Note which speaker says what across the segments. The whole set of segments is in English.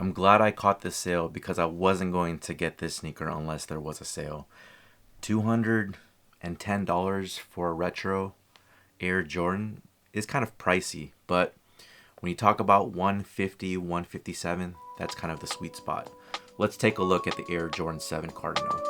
Speaker 1: I'm glad I caught this sale because I wasn't going to get this sneaker unless there was a sale. $210 for a retro Air Jordan is kind of pricey, but when you talk about 150, 157, that's kind of the sweet spot. Let's take a look at the Air Jordan 7 Cardinal.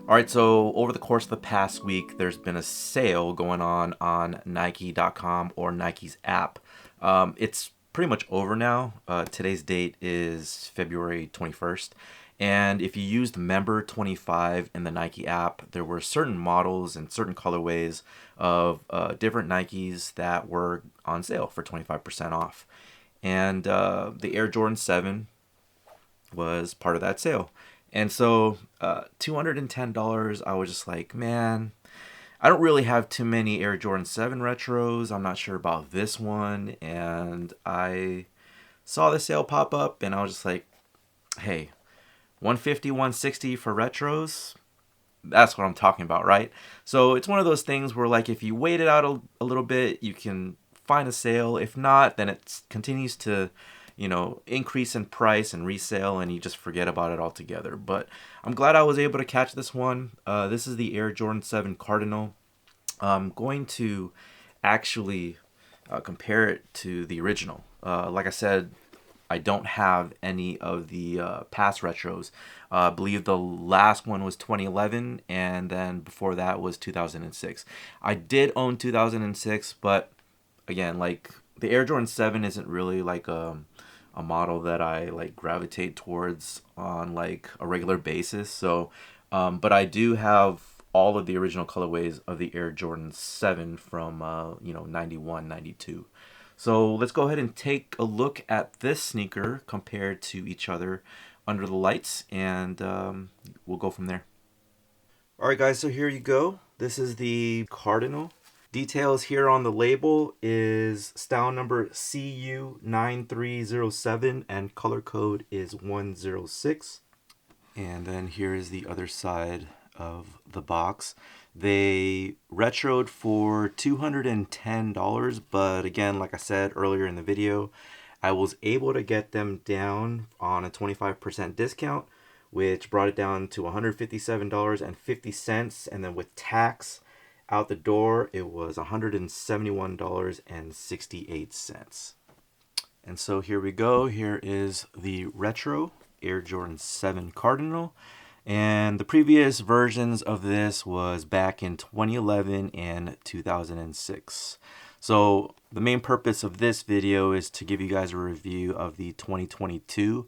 Speaker 1: All right, so over the course of the past week, there's been a sale going on Nike.com or Nike's app. It's pretty much over now. Today's date is February 21st. And if you used Member 25 in the Nike app, there were certain models and certain colorways of different Nikes that were on sale for 25% off. And the Air Jordan 7 was part of that sale. And so $210, I was just like, man, I don't really have too many Air Jordan 7 retros. I'm not sure about this one. And I saw the sale pop up and I was just like, hey, 150, 160 for retros? That's what I'm talking about, right? So it's one of those things where, like, if you wait it out a little bit, you can find a sale. If not, then it continues to increase in price and resale, and you just forget about it altogether. But I'm glad I was able to catch this one. This is the Air Jordan 7 Cardinal. I'm going to actually compare it to the original. Like I said, I don't have any of the past retros. I believe the last one was 2011, and then before that was 2006. I did own 2006, but again, like, the Air Jordan 7 isn't really like a model that I like gravitate towards on like a regular basis. So, but I do have all of the original colorways of the Air Jordan 7 from 91, 92. So let's go ahead and take a look at this sneaker compared to each other under the lights, and we'll go from there. All right, guys, so here you go. This is the Cardinal. Details here on the label is style number CU9307 and color code is 106. And then here is the other side of the box. They retroed for $210, but again, like I said earlier in the video, I was able to get them down on a 25% discount, which brought it down to $157.50, and then with tax out the door, it was $171.68. And so here we go. Here is the retro Air Jordan 7 Cardinal. And the previous versions of this was back in 2011 and 2006. So the main purpose of this video is to give you guys a review of the 2022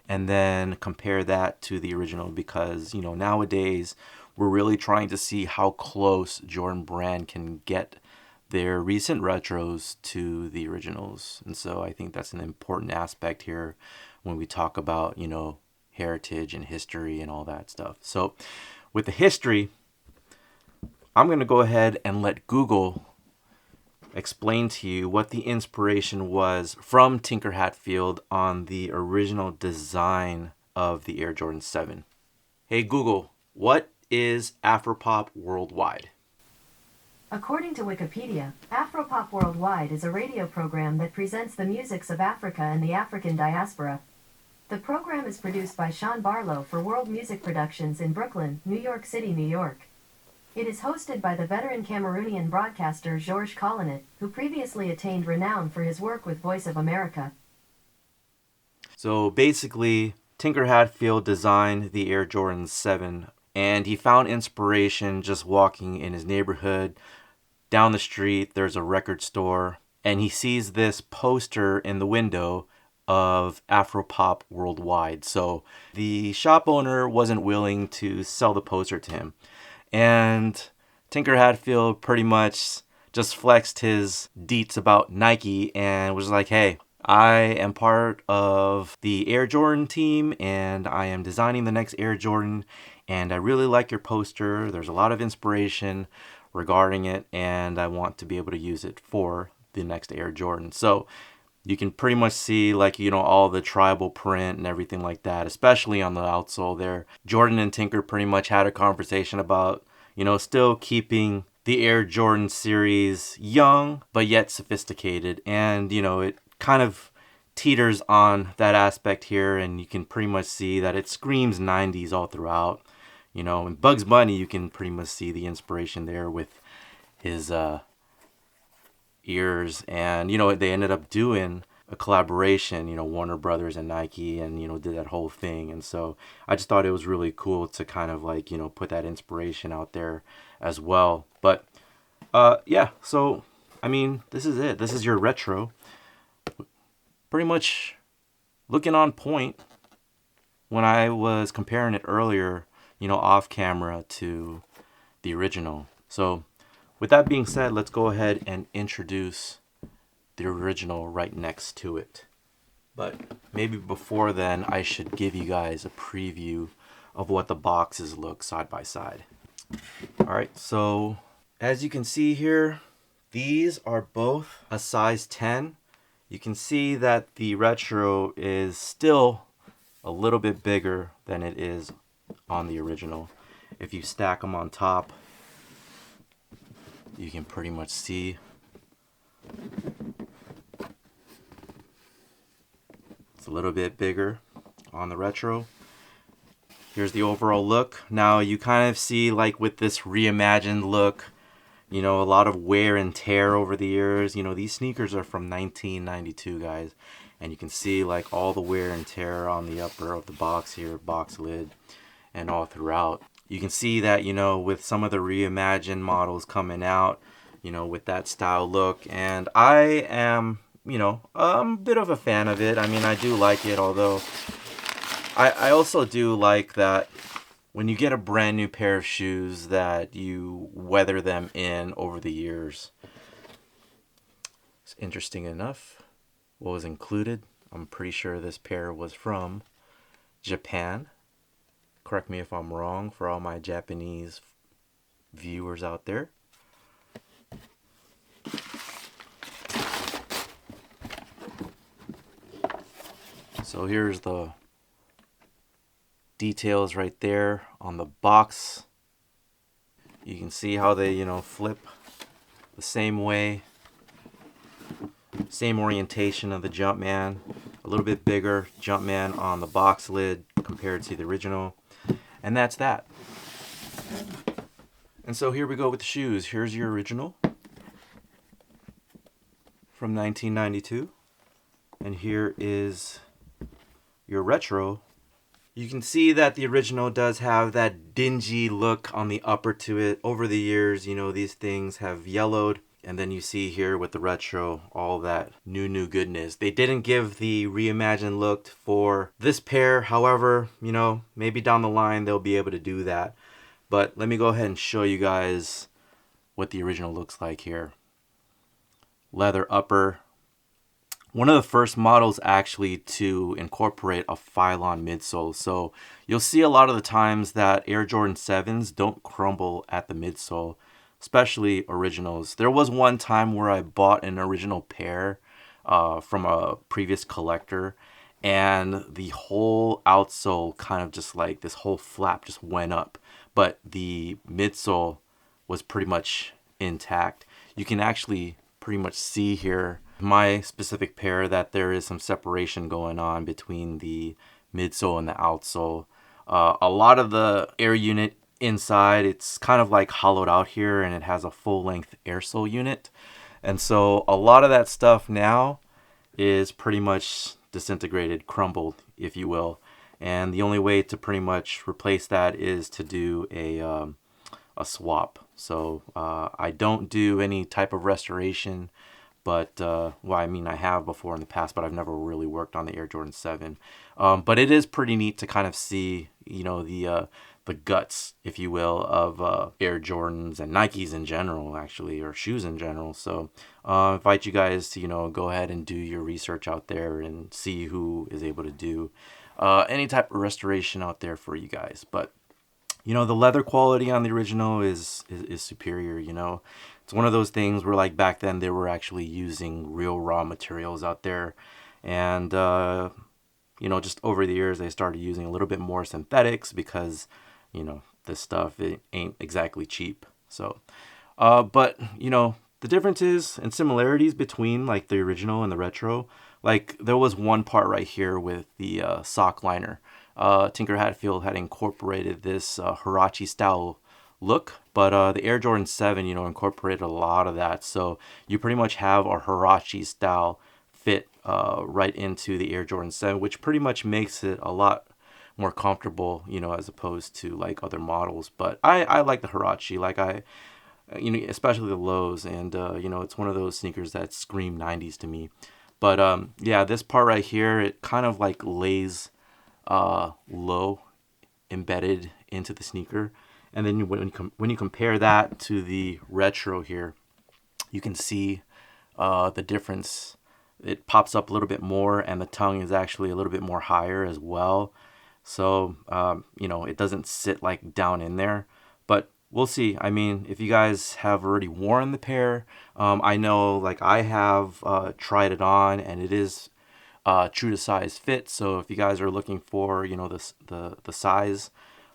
Speaker 1: and then compare that to the original, because nowadays we're really trying to see how close Jordan Brand can get their recent retros to the originals. And so I think that's an important aspect here when we talk about, heritage and history and all that stuff. So with the history, I'm going to go ahead and let Google explain to you what the inspiration was from Tinker Hatfield on the original design of the Air Jordan 7. Hey Google, what is Afropop Worldwide?
Speaker 2: According to Wikipedia, Afropop Worldwide is a radio program that presents the musics of Africa and the African diaspora. The program is produced by Sean Barlow for World Music Productions in Brooklyn, New York City, New York. It is hosted by the veteran Cameroonian broadcaster Georges Collinet, who previously attained renown for his work with Voice of America.
Speaker 1: So basically, Tinker Hatfield designed the Air Jordan 7, and he found inspiration just walking in his neighborhood. Down the street, there's a record store, and he sees this poster in the window of Afropop Worldwide. So the shop owner wasn't willing to sell the poster to him. And Tinker Hatfield pretty much just flexed his deets about Nike and was like, hey, I am part of the Air Jordan team, and I am designing the next Air Jordan, and I really like your poster. There's a lot of inspiration regarding it, and I want to be able to use it for the next Air Jordan. So you can pretty much see, like, all the tribal print and everything like that, especially on the outsole there. Jordan and Tinker pretty much had a conversation about, still keeping the Air Jordan series young, but yet sophisticated. And, it kind of teeters on that aspect here, and you can pretty much see that it screams 90s all throughout. In Bugs Bunny, you can pretty much see the inspiration there with his ears. And, they ended up doing a collaboration, Warner Brothers and Nike, and, did that whole thing. And so I just thought it was really cool to kind of like, put that inspiration out there as well. But yeah, so I mean, this is it. This is your retro. Pretty much looking on point when I was comparing it earlier, off camera to the original. So with that being said, let's go ahead and introduce the original right next to it. But maybe before then, I should give you guys a preview of what the boxes look side by side. All right, so as you can see here, these are both a size 10. You can see that the retro is still a little bit bigger than it is on the original. If you stack them on top, you can pretty much see it's a little bit bigger on the retro. Here's the overall look. Now you kind of see, like, with this reimagined look, a lot of wear and tear over the years. These sneakers are from 1992, guys. And you can see, like, all the wear and tear on the upper of the box here, box lid, and all throughout. You can see that, with some of the reimagined models coming out, with that style look. And I am, I'm a bit of a fan of it. I mean, I do like it, although I also do like that when you get a brand new pair of shoes that you weather them in over the years. It's interesting enough what was included. I'm pretty sure this pair was from Japan. Correct me if I'm wrong for all my Japanese viewers out there. So here's the details right there on the box. You can see how they, flip the same way. Same orientation of the Jumpman. A little bit bigger Jumpman on the box lid compared to the original. And that's that. And so here we go with the shoes. Here's your original from 1992. And here is your retro. You can see that the original does have that dingy look on the upper to it. Over the years, these things have yellowed. And then you see here with the retro, all that new goodness. They didn't give the reimagined look for this pair. However, maybe down the line they'll be able to do that. But let me go ahead and show you guys what the original looks like here. Leather upper. One of the first models actually to incorporate a Phylon midsole. So you'll see a lot of the times that Air Jordan 7s don't crumble at the midsole, especially originals. There was one time where I bought an original pair from a previous collector, and the whole outsole kind of just like this whole flap just went up, but the midsole was pretty much intact. You can actually pretty much see here my specific pair that there is some separation going on between the midsole and the outsole. A lot of the air unit inside, it's kind of like hollowed out here, and it has a full-length air sole unit. And so a lot of that stuff now is pretty much disintegrated, crumbled, if you will. And the only way to pretty much replace that is to do a swap. So I don't do any type of restoration, but I have before in the past, but I've never really worked on the Air Jordan 7. But it is pretty neat to kind of see, the the guts, if you will, of Air Jordans and Nikes in general, actually, or shoes in general. So invite you guys to, go ahead and do your research out there and see who is able to do any type of restoration out there for you guys. But the leather quality on the original is superior. It's one of those things where, like, back then they were actually using real raw materials out there, and just over the years they started using a little bit more synthetics because this stuff, it ain't exactly cheap. So but the differences and similarities between, like, the original and the retro, like, there was one part right here with the sock liner. Tinker Hatfield had incorporated this Huarache style look, but the Air Jordan 7, incorporated a lot of that. So you pretty much have a Huarache style fit right into the Air Jordan 7, which pretty much makes it a lot more comfortable, as opposed to, like, other models. But I like the Huarache, like, especially the lows, and it's one of those sneakers that scream 90s to me. But yeah, this part right here, it kind of like lays low, embedded into the sneaker. And then when you compare that to the retro here, you can see the difference. It pops up a little bit more, and the tongue is actually a little bit more higher as well. So it doesn't sit, like, down in there. But we'll see. I mean, if you guys have already worn the pair, I know, like, I have tried it on, and it is true to size fit. So if you guys are looking for, the size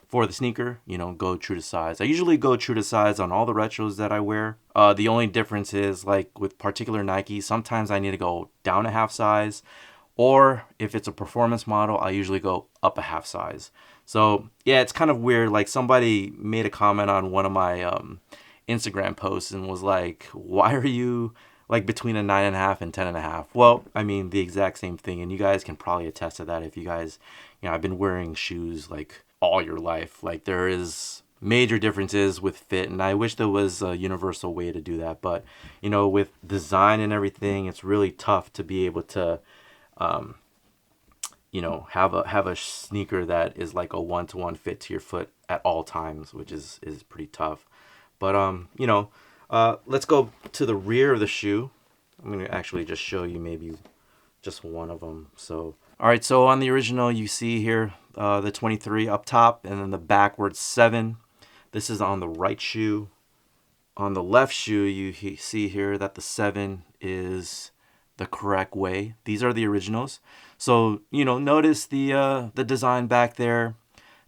Speaker 1: for the sneaker, go true to size. I usually go true to size on all the retros that I wear. The only difference is, like, with particular Nike, sometimes I need to go down a half size, or if it's a performance model, I usually go up a half size. So yeah, it's kind of weird. Like, somebody made a comment on one of my Instagram posts and was like, why are you, like, between a 9.5 and 10.5? Well, I mean, the exact same thing. And you guys can probably attest to that if you guys, I've been wearing shoes, like, all your life. Like, there is major differences with fit, and I wish there was a universal way to do that. But, with design and everything, it's really tough to be able to have a sneaker that is like a 1-to-1 fit to your foot at all times, which is pretty tough. But let's go to the rear of the shoe. I'm gonna actually just show you maybe just one of them. So all right, so on the original, you see here the 23 up top, and then the backwards 7. This is on the right shoe. On the left shoe, you see here that the 7 is the correct way. These are the originals. So, notice the design back there,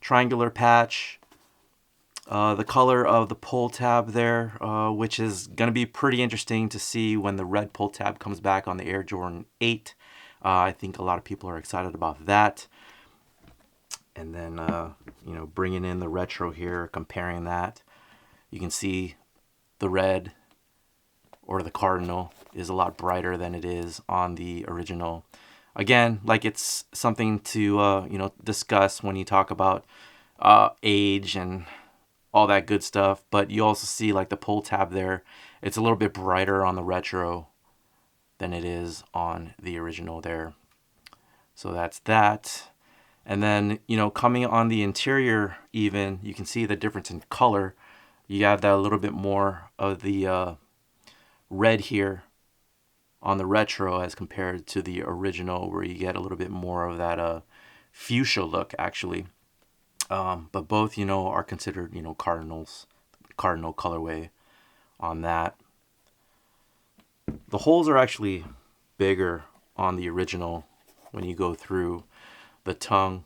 Speaker 1: triangular patch, the color of the pull tab there, which is going to be pretty interesting to see when the red pull tab comes back on the Air Jordan 8. I think a lot of people are excited about that. And then, bringing in the retro here, comparing that, you can see the red, or the Cardinal, is a lot brighter than it is on the original. Again, like, it's something to discuss when you talk about age and all that good stuff. But you also see, like, the pull tab there, it's a little bit brighter on the retro than it is on the original there. So that's that. And then, coming on the interior, even, you can see the difference in color. You have that a little bit more of the red here on the retro as compared to the original, where you get a little bit more of that fuchsia look, actually. But both, are considered, cardinal colorway on that. The holes are actually bigger on the original when you go through the tongue.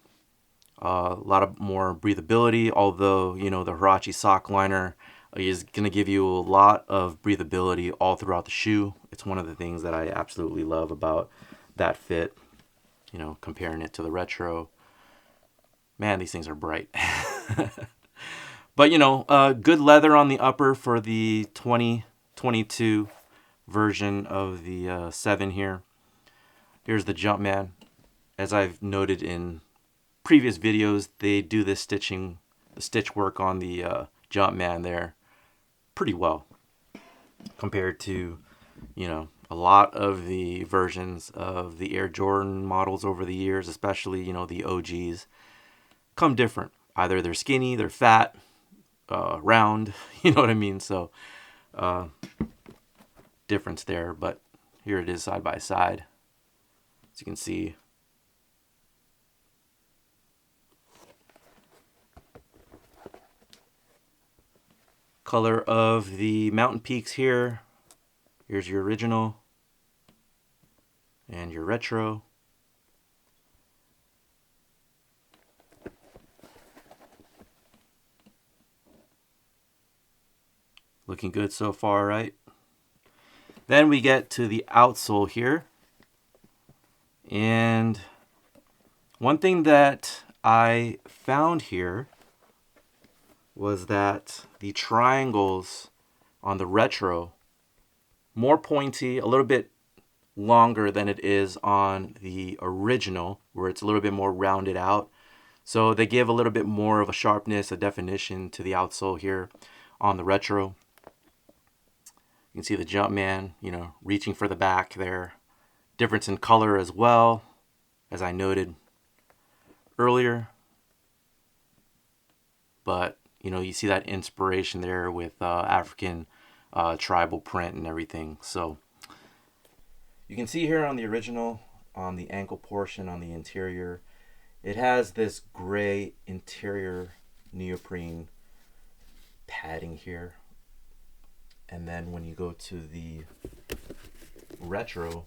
Speaker 1: A lot of more breathability, although, the Huarache sock liner is going to give you a lot of breathability all throughout the shoe. It's one of the things that I absolutely love about that fit, comparing it to the retro. Man, these things are bright. But, good leather on the upper for the 2022 version of the 7 here. Here's the Jumpman. As I've noted in previous videos, they do this stitch work on the Jumpman there pretty well compared to, a lot of the versions of the Air Jordan models over the years, especially, the OGs, come different. either they're skinny, they're fat, round, you know what I mean? So difference there, but here it is side by side. As you can see, color of the mountain peaks here. Here's your original and your retro. Looking good so far, right? Then we get to the outsole here. And one thing that I found here was that the triangles on the retro, more pointy, a little bit longer than it is on the original, where it's a little bit more rounded out. So they give a little bit more of a sharpness, a definition to the outsole here on the retro. You can see the Jumpman, reaching for the back there. Difference in color as well, as I noted earlier. But, you see that inspiration there with African tribal print and everything. So you can see here on the original, on the ankle portion, on the interior, it has this gray interior neoprene padding here. And then when you go to the retro,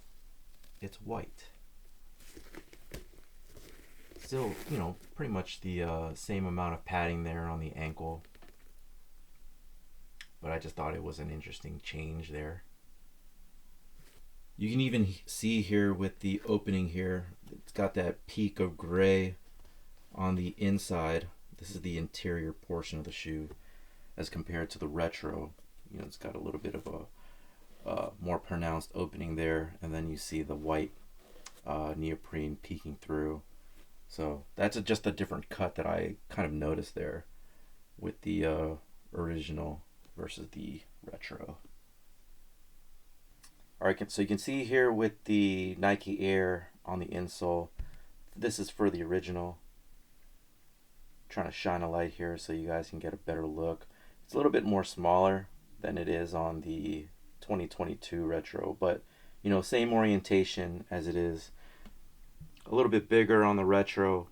Speaker 1: it's white. Still, pretty much the same amount of padding there on the ankle. But I just thought it was an interesting change there. You can even see here with the opening here, it's got that peak of gray on the inside. This is the interior portion of the shoe as compared to the retro. It's got a little bit of a more pronounced opening there, and then you see the white neoprene peeking through. So that's just a different cut that I kind of noticed there with the original versus the retro. Alright, so you can see here with the Nike Air on the insole, this is for the original. I'm trying to shine a light here so you guys can get a better look. It's a little bit more smaller than it is on the 2022 retro, but same orientation as it is. A little bit bigger on the retro,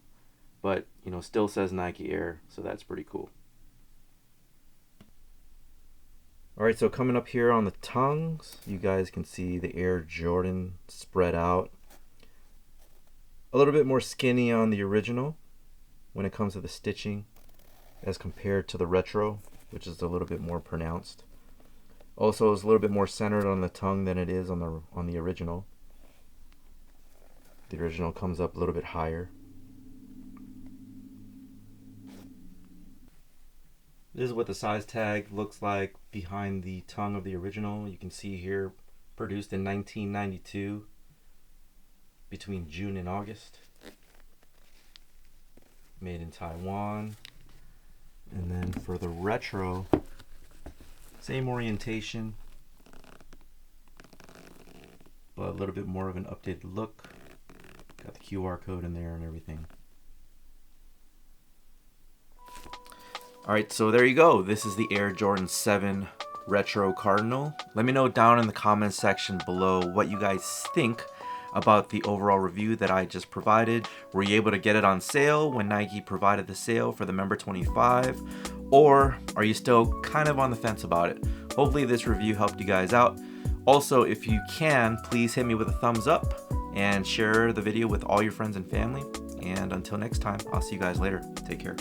Speaker 1: but still says Nike Air, so that's pretty cool. Alright, so coming up here on the tongues, you guys can see the Air Jordan spread out. A little bit more skinny on the original when it comes to the stitching as compared to the retro, which is a little bit more pronounced. Also, it's a little bit more centered on the tongue than it is on the original. The original comes up a little bit higher. This is what the size tag looks like behind the tongue of the original. You can see here, produced in 1992, between June and August. Made in Taiwan. And then for the retro, same orientation, but a little bit more of an updated look. Got the QR code in there and everything. Alright, so there you go. This is the Air Jordan 7 Retro Cardinal. Let me know down in the comments section below what you guys think about the overall review that I just provided. Were you able to get it on sale when Nike provided the sale for the Member 25? Or are you still kind of on the fence about it? Hopefully this review helped you guys out. Also, if you can, please hit me with a thumbs up and share the video with all your friends and family. And until next time, I'll see you guys later. Take care.